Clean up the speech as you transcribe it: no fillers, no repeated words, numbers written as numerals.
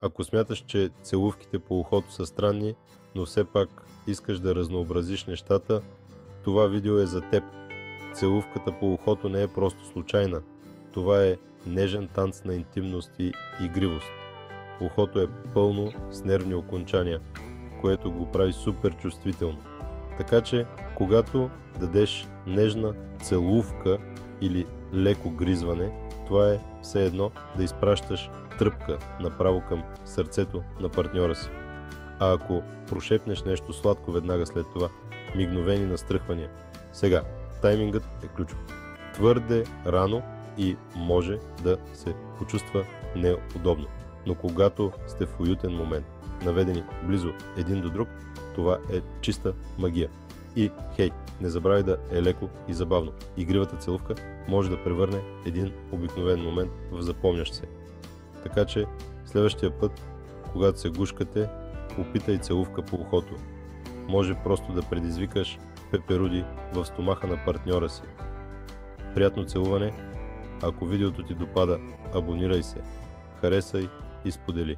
Ако смяташ, че целувките по ухото са странни, но все пак искаш да разнообразиш нещата, това видео е за теб. Целувката по ухото не е просто случайна. Това е нежен танц на интимност и игривост. Ухото е пълно с нервни окончания, което го прави супер чувствително. Така че, когато дадеш нежна целувка или леко гризване, това е все едно да изпращаш тръпка направо към сърцето на партньора си. А ако прошепнеш нещо сладко веднага след това, мигновени настръхвания. Сега, таймингът е ключов. Твърде рано и може да се почувства неудобно. Но когато сте в уютен момент, наведени близо един до друг, това е чиста магия. И хей, не забравяй да е леко и забавно. Игривата целувка може да превърне един обикновен момент в запомнящ се. Така че следващия път, когато се гушкате, опитай целувка по ухото. Може просто да предизвикаш пеперуди в стомаха на партньора си. Приятно целуване! Ако видеото ти допада, абонирай се, харесай и сподели.